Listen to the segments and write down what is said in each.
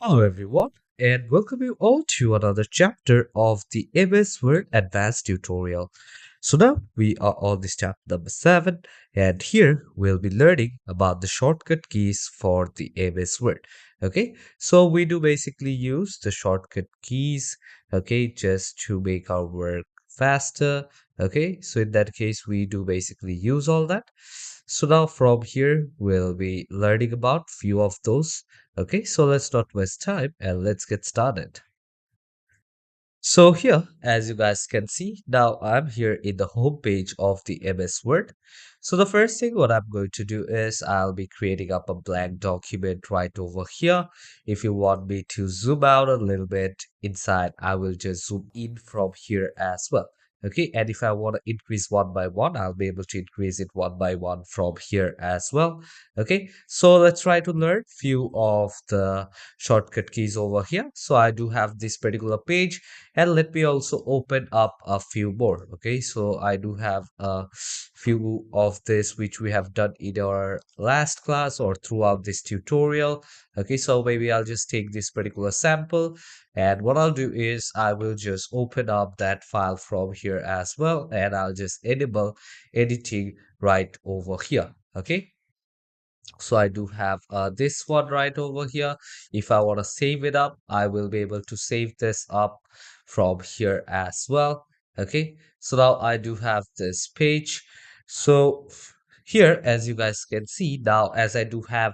Hello everyone and welcome you all to another chapter of the MS Word Advanced tutorial. So now we are on this chapter number 7 and here we'll be learning about the shortcut keys for the MS Word. Okay, so we do basically use the shortcut keys, okay, just to make our work faster. Okay, so in that case we do basically use all that. So now from here we'll be learning about few of those. Okay, so let's not waste time and let's get started. So here, as you guys can see, now I'm here in the home page of the MS Word. So the first thing what I'm going to do is I'll be creating up a blank document right over here. If you want me to zoom out a little bit inside, I will just zoom in from here as well. Okay, and if I want to increase one by one, I'll be able to increase it one by one from here as well. Okay, so let's try to learn few of the shortcut keys over here. So I do have this particular page and let me also open up a few more. Okay, so I do have a few of this which we have done in our last class or throughout this tutorial. Okay, so maybe I'll just take this particular sample, and what I'll do is I will just open up that file from here as well, and I'll just enable editing right over here. Okay, so I do have this one right over here. If I want to save it up, I will be able to save this up from here as well. Okay, so now I do have this page. So here, as you guys can see now, as I do have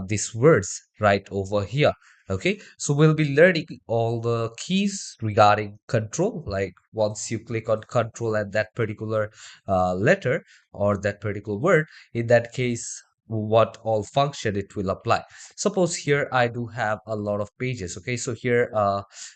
these words right over here. Okay, so we'll be learning all the keys regarding control. Like once you click on control and that particular letter or that particular word, in that case what all function it will apply. Suppose here I do have a lot of pages. Okay, so here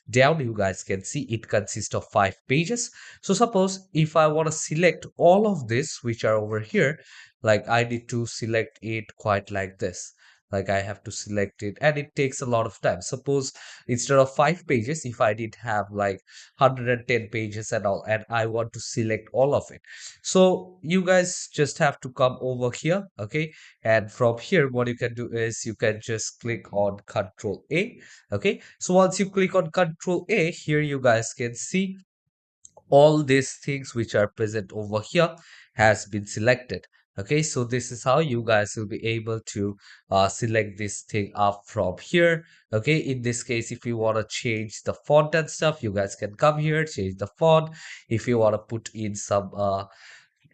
down you guys can see it consists of 5 pages. So suppose if I want to select all of this which are over here, like I need to select it quite like this. Like I have to select it and it takes a lot of time. Suppose instead of 5 pages, if I did have like 110 pages and all, and I want to select all of it, so you guys just have to come over here. Okay, and from here what you can do is you can just click on Control A. Okay, so once you click on Control A, here you guys can see all these things which are present over here has been selected. Okay, so this is how you guys will be able to select this thing up from here. Okay, in this case, if you want to change the font and stuff, you guys can come here, change the font. If you want to put in some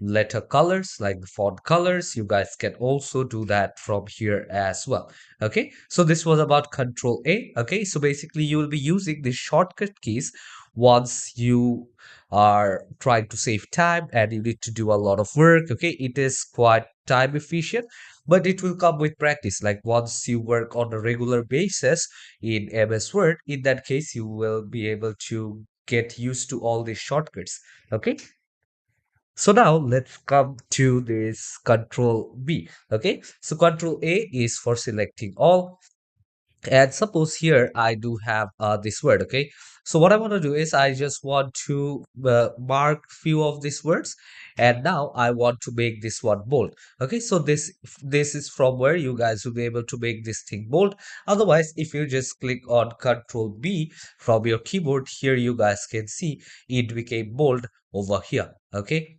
letter colors like the font colors, you guys can also do that from here as well. Okay, so this was about Control A. Okay, so basically you will be using the shortcut keys once you are trying to save time and you need to do a lot of work. Okay, it is quite time efficient, but it will come with practice. Like once you work on a regular basis in MS Word, in that case you will be able to get used to all these shortcuts. Okay, so now let's come to this Control B. Okay, so Control A is for selecting all. And suppose here I do have this word. Okay, so what I want to do is I just want to mark few of these words, and now I want to make this one bold. Okay, so this is from where you guys will be able to make this thing bold. Otherwise, if you just click on Control B from your keyboard, here you guys can see it became bold over here. Okay,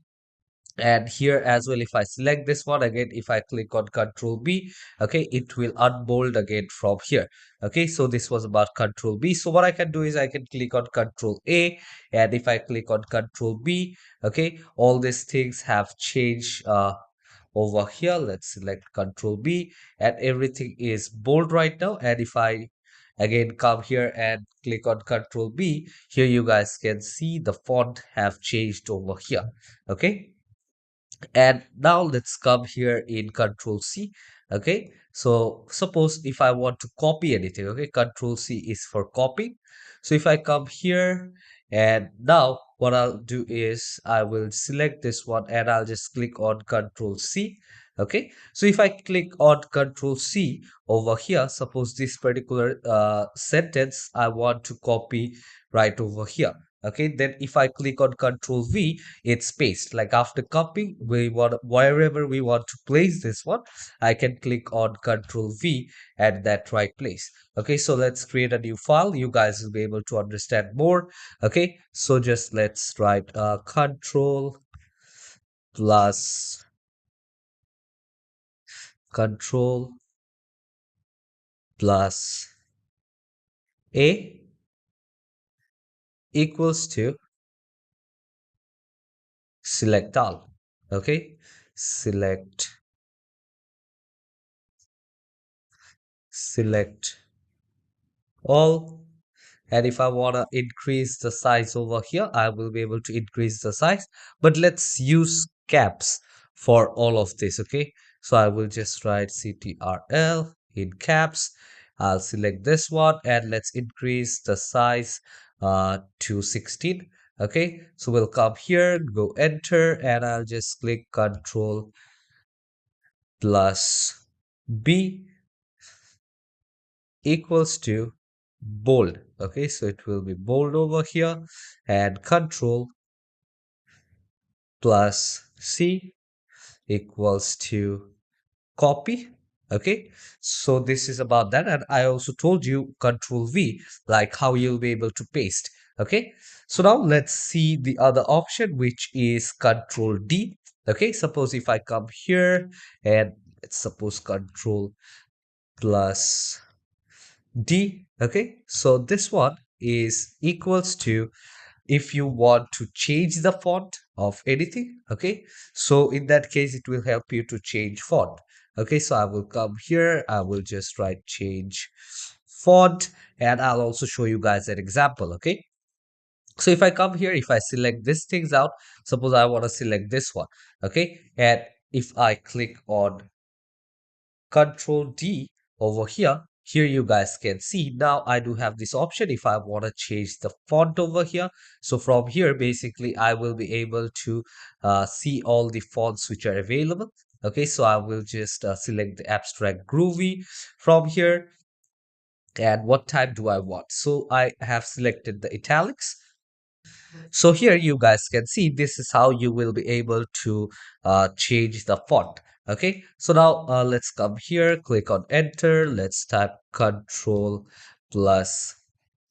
and here as well, if I select this one again, if I click on Control B, okay, it will unbold again from here. Okay, so this was about Control B. So what I can do is I can click on Control A, and if I click on Control B, okay, all these things have changed over here. Let's select Control B, and everything is bold right now. And if I again come here and click on Control B, here you guys can see the font have changed over here. Okay, and now let's come here in Control C. Okay, so suppose if I want to copy anything, okay, Control C is for copy. So if I come here, and now what I'll do is I will select this one and I'll just click on Control C. Okay, so if I click on Control C over here, suppose this particular sentence I want to copy right over here. Okay, then if I click on Control V, it's paste. Like after copying, we want wherever we want to place this one, I can click on Control V at that right place. Okay, so let's create a new file. You guys will be able to understand more. Okay, so just let's write Control plus Control plus A equals to select all. Okay, select all. And if I want to increase the size over here, I will be able to increase the size. But let's use caps for all of this. Okay, so I will just write CTRL in caps. I'll select this one and let's increase the size to 16. Okay, so we'll come here, go enter, and I'll just click Control plus B equals to bold. Okay, so it will be bold over here, and Control plus C equals to copy. Okay, so this is about that, and I also told you Control V, like how you'll be able to paste. Okay, so now let's see the other option, which is Control D. Okay, suppose if I come here and let's suppose Control plus D. Okay, so this one is equals to if you want to change the font of anything. Okay, so in that case it will help you to change font. Okay, so I will come here, I will just write change font, and I'll also show you guys an example. Okay, so if I come here, if I select these things out, suppose I want to select this one. Okay, and if I click on Control D over here, here you guys can see now I do have this option if I want to change the font over here. So from here basically I will be able to see all the fonts which are available. Okay, so I will just select the abstract groovy from here, and what type do I want? So I have selected the italics. So here you guys can see this is how you will be able to change the font. Okay, so now let's come here, click on enter, let's type Control plus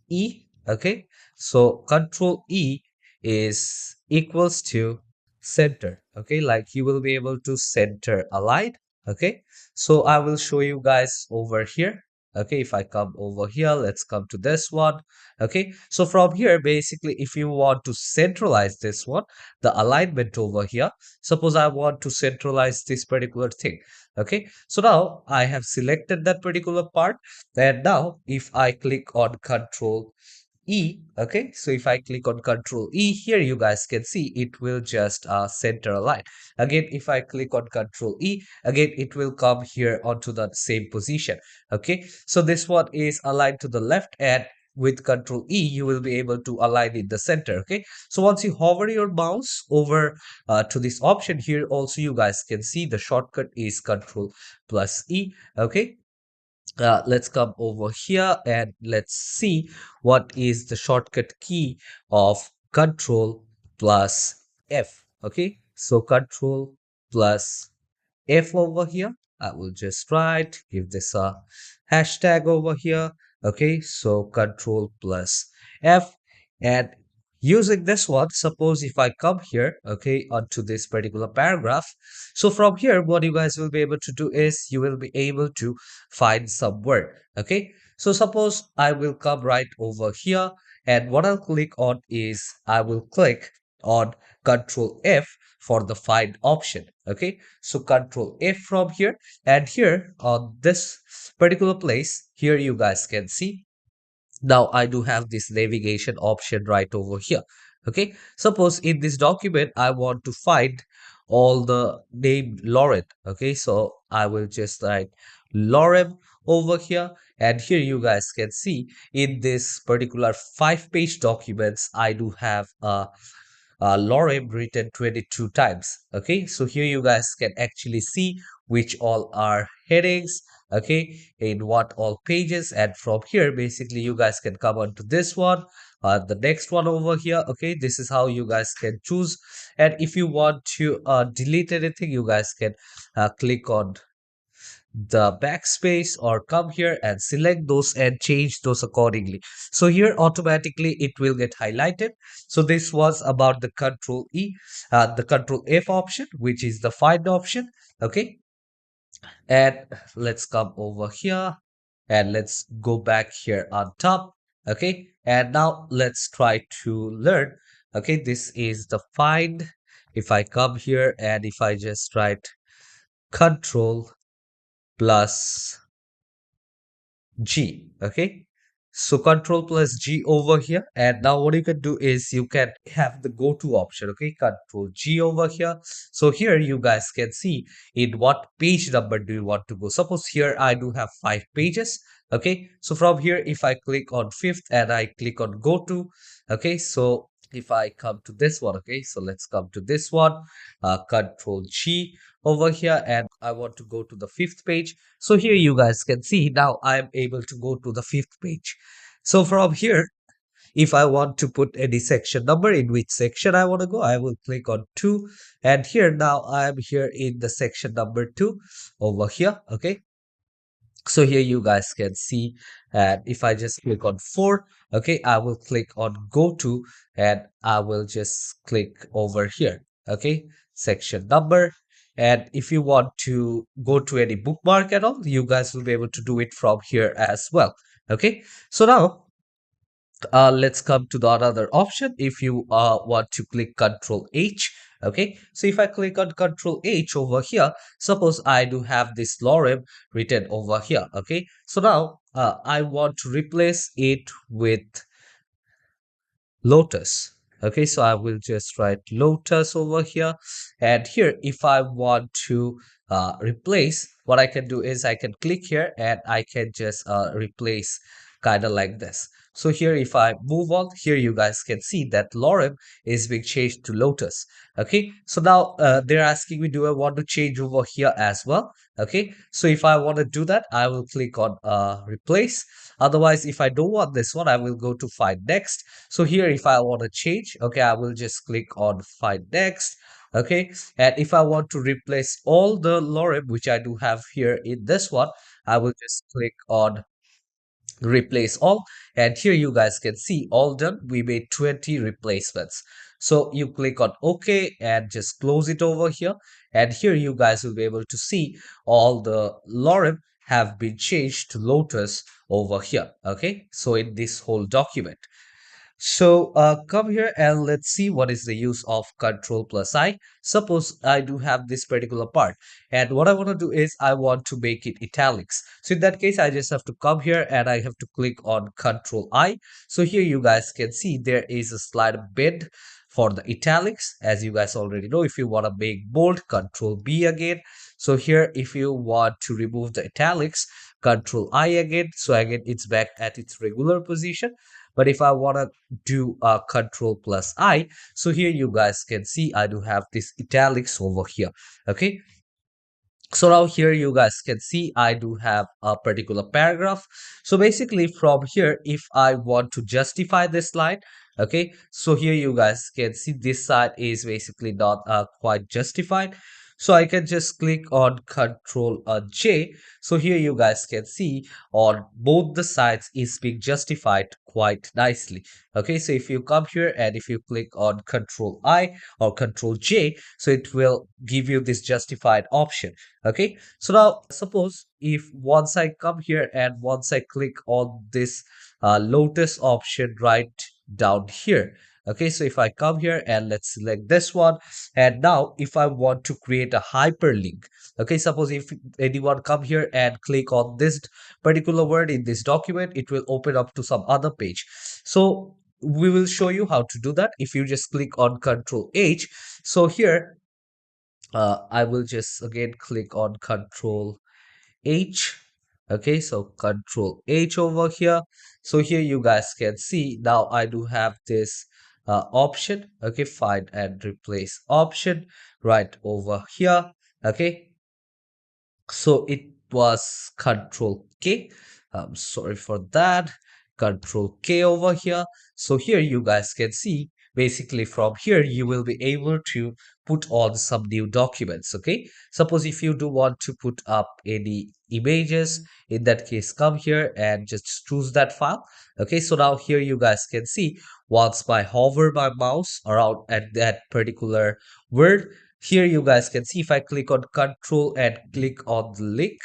E. Okay, so Control E is equals to center. Okay, like you will be able to center a line. Okay, so I will show you guys over here. Okay, if I come over here, let's come to this one. Okay, so from here basically if you want to centralize this one, the alignment over here, suppose I want to centralize this particular thing. Okay, so now I have selected that particular part, and now if I click on Control E. Okay, so if I click on Control E here, you guys can see it will just center a line. Again, if I click on Control E, again it will come here onto the same position. Okay, so this one is aligned to the left, and with Control E you will be able to align in the center. Okay, so once you hover your mouse over to this option here, also you guys can see the shortcut is Control plus E. Okay, let's come over here and let's see what is the shortcut key of Control plus F. Okay, so Control plus F over here. I will just write, give this a hashtag over here. Okay, so Control plus F, and using this one, suppose if I come here, okay, onto this particular paragraph. So from here, what you guys will be able to do is you will be able to find some word. Okay, so suppose I will come right over here, and what I'll click on is I will click on Control F for the find option. Okay, so Control F from here, and here on this particular place, here you guys can see now I do have this navigation option right over here. Okay, suppose in this document I want to find all the name Lauren. Okay, so I will just write Lauren over here, and here you guys can see in this particular 5-page documents I do have lorem written 22 times. Okay, so here you guys can actually see which all are headings, okay, in what all pages. And from here basically you guys can come on to this one, the next one over here. Okay, this is how you guys can choose. And if you want to delete anything, you guys can click on the backspace or come here and select those and change those accordingly. So here automatically it will get highlighted. So this was about the control E, the control F option, which is the find option. Okay, and let's come over here and let's go back here on top. Okay, and now let's try to learn. Okay, this is the find. If I come here and if I just write control plus G. Okay, so control plus G over here, and now what you can do is you can have the go to option. Okay, control G over here. So here you guys can see in what page number do you want to go. Suppose here I do have 5 pages. Okay, so from here if I click on fifth and I click on go to, okay, so if I come to this one, okay, so let's come to this one, control G over here, and I want to go to the fifth page. So here you guys can see now I am able to go to the fifth page. So from here, if I want to put any section number in which section I want to go, I will click on 2. And here now I am here in the section number 2 over here. Okay. So here you guys can see, and if I just click on 4, okay, I will click on go to and I will just click over here. Okay, section number. And if you want to go to any bookmark at all, you guys will be able to do it from here as well. Okay, so now let's come to the another option. If you want to click Control H, okay, so if I click on Control H over here, suppose I do have this lorem written over here. Okay, so now I want to replace it with Lotus. Okay, so I will just write Lotus over here. And here, if I want to replace, what I can do is I can click here and I can just replace kind of like this. So here, if I move on, here you guys can see that lorem is being changed to Lotus. Okay, so now they're asking me, do I want to change over here as well? Okay, so if I want to do that, I will click on replace. Otherwise, if I don't want this one, I will go to find next. So here, if I want to change, okay, I will just click on find next. Okay, and if I want to replace all the lorem which I do have here in this one, I will just click on replace all. And here you guys can see all done. We made 20 replacements. So you click on OK and just close it over here. And here you guys will be able to see all the lorem have been changed to Lotus over here. Okay, so in this whole document. So come here and let's see what is the use of Control plus I. Suppose I do have this particular part, and what I want to do is I want to make it italics. So in that case, I just have to come here and I have to click on Control I. So here you guys can see there is a slide bend for the italics. As you guys already know, if you want to make bold, Control B again. So here, if you want to remove the italics, Control I again. So again, it's back at its regular position. But if I want to do Control plus I, so here you guys can see I do have this italics over here. Okay, so now here you guys can see I do have a particular paragraph. So basically from here, if I want to justify this line, okay, so here you guys can see this side is basically not quite justified. So I can just click on Control J. So here you guys can see on both the sides is being justified quite nicely. Okay, so if you come here and if you click on Control I or Control J, so it will give you this justified option. Okay, so now suppose if once I come here and once I click on this Lotus option right down here. Okay, so if I come here and let's select this one, and now if I want to create a hyperlink, okay, suppose if anyone come here and click on this particular word in this document, it will open up to some other page. So we will show you how to do that if you just click on Control H. So here I will just again click on Control H. Okay, so Control H over here. So here you guys can see now I do have this option. Okay, find and replace option right over here. Okay, So it was Control K. I'm sorry for that. Control K over here. So here you guys can see basically from here you will be able to put on some new documents. Okay. Suppose if you do want to put up any images, in that case, come here and just choose that file. Okay. So now here you guys can see once I hover my mouse around at that particular word, here you guys can see if I click on control and click on the link,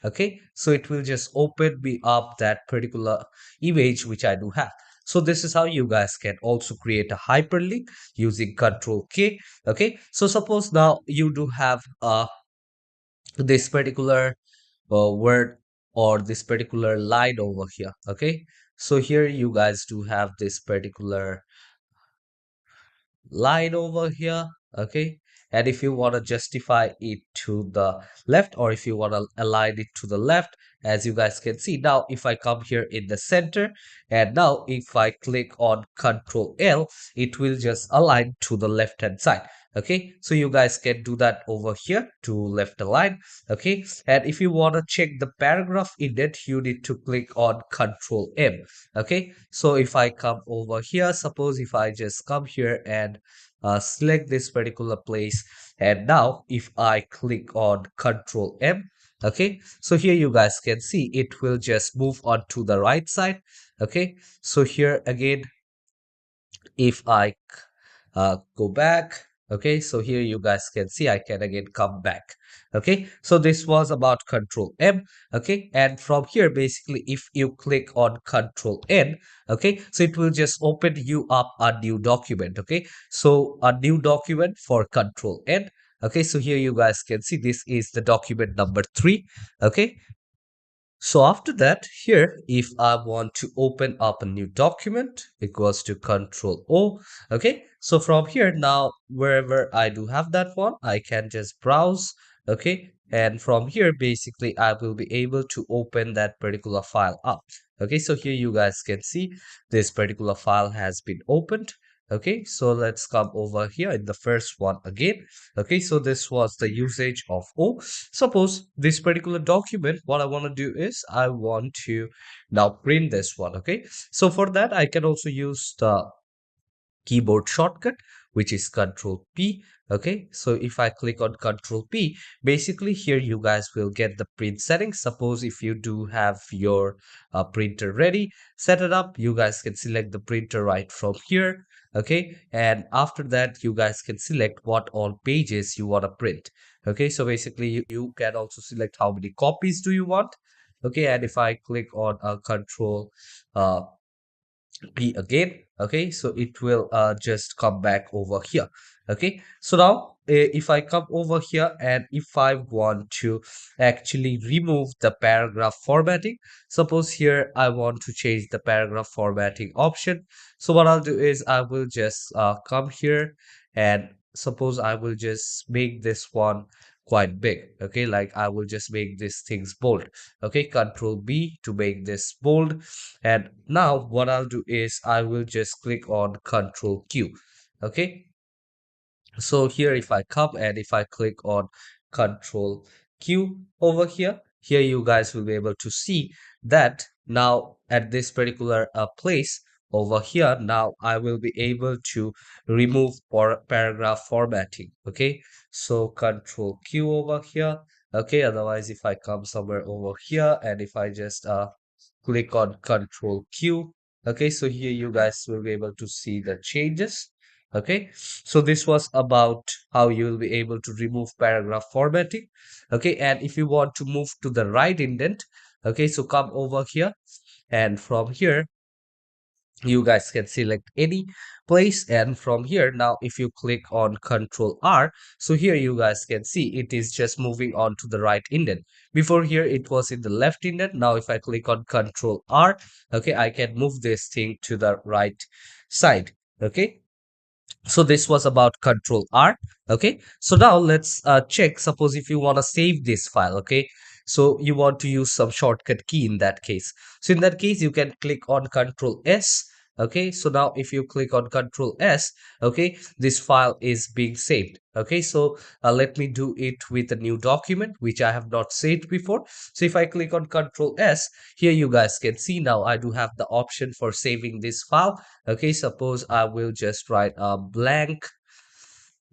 okay, so it will just open me up that particular image which I do have. So this is how you guys can also create a hyperlink using control K. Okay, so suppose now you do have this particular word or this particular line over here. Okay, so here you guys do have this particular line over here. Okay, and if you want to justify it to the left or if you want to align it to the left, as you guys can see now, if I come here in the center and now if I click on Control L, it will just align to the left hand side. Okay, so you guys can do that over here to left align. Okay, and if you want to check the paragraph indent, you need to click on Control M. Okay, so if I come over here, suppose if I just come here and select this particular place, and now if I click on Control M, okay, so here you guys can see it will just move on to the right side. Okay, so here again if I go back, okay, so here you guys can see I can again come back. Okay, so this was about Control M. Okay, and from here basically if you click on Control N, okay, so it will just open you up a new document. Okay, so a new document for Control N. Okay, so here you guys can see this is the document number 3. Okay, so after that, here, if I want to open up a new document, it goes to Control O. Okay, so from here now, wherever I do have that one, I can just browse. Okay, and from here, basically, I will be able to open that particular file up. Okay, so here you guys can see this particular file has been opened. Okay, so let's come over here in the first one again. Okay, so this was the usage of O. Suppose this particular document, what I want to do is I want to now print this one. Okay, so for that I can also use the keyboard shortcut, which is Control P. Okay, so if I click on Control P, basically here you guys will get the print settings. Suppose if you do have your printer ready, set it up, you guys can select the printer right from here. Okay, and after that you guys can select what all pages you want to print. Okay, so basically you can also select how many copies do you want. Okay, and if I click on Control uh, P again, okay, so it will just come back over here. Okay, so now if I come over here and if I want to actually remove the paragraph formatting, suppose here I want to change the paragraph formatting option, so what I'll do is I will just come here and suppose I will just make this one quite big. Okay, like I will just make these things bold. Okay, Control B to make this bold, and now what I'll do is I will just click on Control Q. Okay, so here if I come and if I click on Control Q over here, here you guys will be able to see that now at this particular place over here, now I will be able to remove paragraph formatting. Okay, so Control Q over here. Okay, otherwise if I come somewhere over here and if I just click on Control Q. Okay, so here you guys will be able to see the changes. Okay, so this was about how you will be able to remove paragraph formatting. Okay, and if you want to move to the right indent, okay, so come over here and from here you guys can select any place, and from here now if you click on Control R, so here you guys can see it is just moving on to the right indent. Before here it was in the left indent. Now if I click on Control R, okay, I can move this thing to the right side. Okay, so this was about Control R. Okay, so now let's check. Suppose if you want to save this file, okay, so you want to use some shortcut key in that case. So in that case you can click on Control S. Okay, so now if you click on Control S, okay, this file is being saved. Okay, so let me do it with a new document which I have not saved before. So if I click on Control S, here you guys can see now I do have the option for saving this file. Okay, suppose I will just write a blank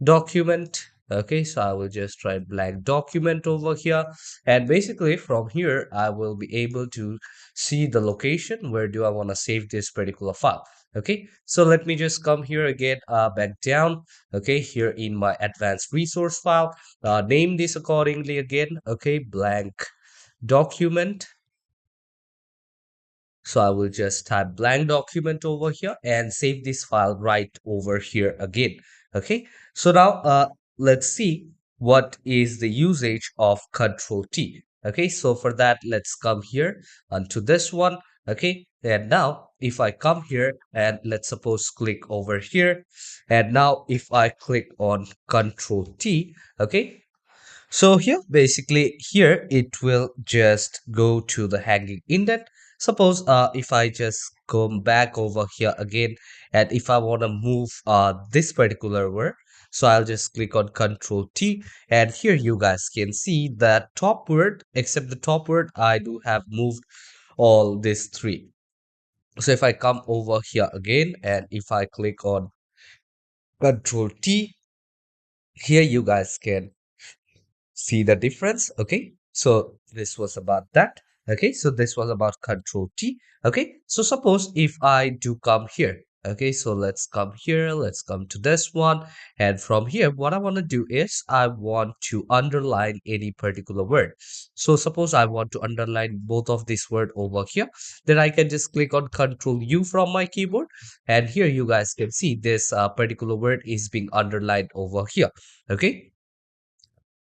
document. Okay, so I will just write blank document over here, and basically from here I will be able to see the location where do I want to save this particular file. Okay, so let me just come here again, back down. Okay, here in my advanced resource file, name this accordingly again. Okay, blank document. So I will just type blank document over here and save this file right over here again. Okay. So now let's see what is the usage of Control T. Okay. So for that, let's come here onto this one. Okay. And now if I come here and let's suppose click over here, and now if I click on Control T, okay, so here, basically here it will just go to the hanging indent. Suppose if I just come back over here again, and if I want to move this particular word, so I'll just click on Control T, and here you guys can see that top word, except the top word, I do have moved all these three. So if I come over here again, and if I click on Control T, here you guys can see the difference. Okay, so this was about that. Okay, so this was about Control T. Okay, so suppose if I do come here. Okay, so let's come here, let's come to this one, and from here what I want to do is I want to underline any particular word. So suppose I want to underline both of this word over here, then I can just click on Control U from my keyboard, and here you guys can see this particular word is being underlined over here. Okay,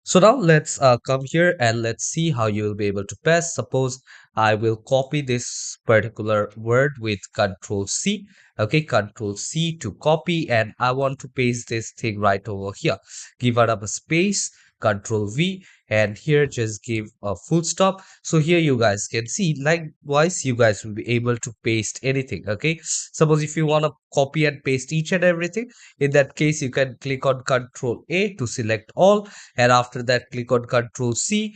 so now let's come here and let's see how you will be able to paste. Suppose I will copy this particular word with Control C. Okay, Control C to copy, and I want to paste this thing right over here. Give it up a space, Control V, and here just give a full stop. So here you guys can see, likewise you guys will be able to paste anything. Okay, suppose if you want to copy and paste each and everything, in that case you can click on Control A to select all, and after that click on Control C.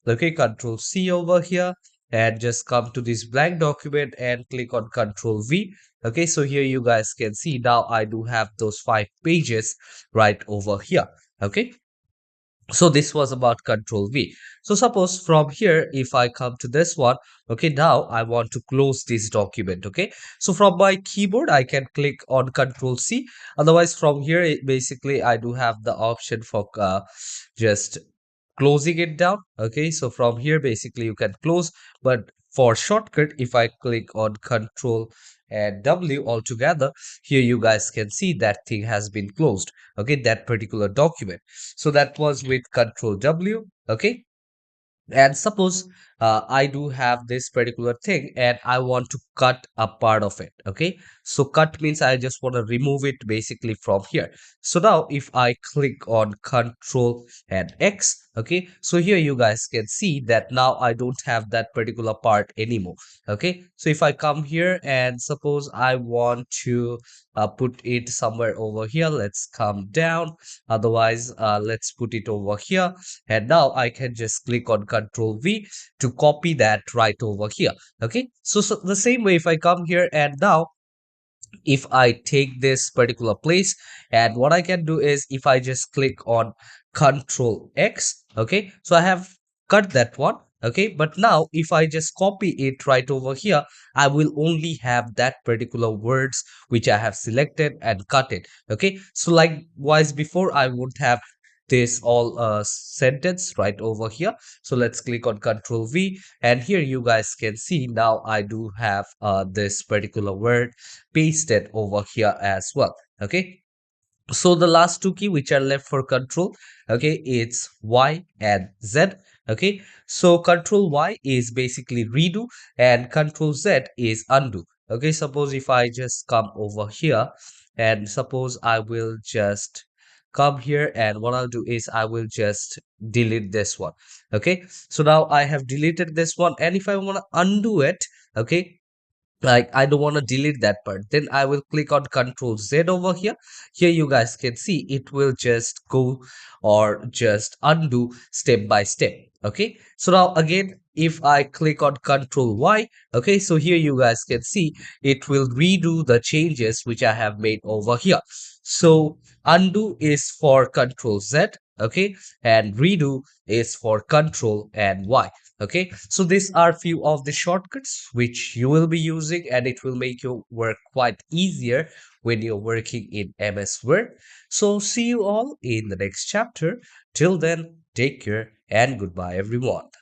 Okay, Control C over here, and just come to this blank document and click on Control V. Okay, so here you guys can see now I do have those 5 pages right over here. Okay, so this was about Control V. So suppose from here if I come to this one, okay, now I want to close this document. Okay, so from my keyboard I can click on Control C. Otherwise from here basically I do have the option for just closing it down. Okay, so from here basically you can close, but for shortcut if I click on Control and W altogether, here you guys can see that thing has been closed. Okay, that particular document. So that was with Control W. Okay, and suppose I do have this particular thing and I want to cut a part of it. Okay, so cut means I just want to remove it basically from here. So now if I click on Control and X, okay, so here you guys can see that now I don't have that particular part anymore. Okay, so if I come here and suppose I want to put it somewhere over here, let's come down. Otherwise let's put it over here, and now I can just click on Control V to copy that right over here. Okay, so the same way if I come here and now if I take this particular place, and what I can do is if I just click on Control X, okay, so I have cut that one. Okay, but now if I just copy it right over here, I will only have that particular words which I have selected and cut it. Okay, so likewise before I would have this all sentence right over here. So let's click on Control V, and here you guys can see now I do have this particular word pasted over here as well. Okay, so the last two key which are left for control, okay, it's Y and Z. Okay, so Control Y is basically redo and Control Z is undo. Okay, suppose if I just come over here and suppose I will just come here, and what I'll do is I will just delete this one. Okay, so now I have deleted this one, and if I want to undo it, okay, like I don't want to delete that part, then I will click on Control Z over here. Here you guys can see it will just go or just undo step by step. Okay, so now again if I click on Control Y, okay, so here you guys can see it will redo the changes which I have made over here. So undo is for Control Z, okay, and redo is for Control and Y. Okay, so these are few of the shortcuts which you will be using, and it will make your work quite easier when you're working in MS Word. So see you all in the next chapter. Till then, take care and goodbye everyone.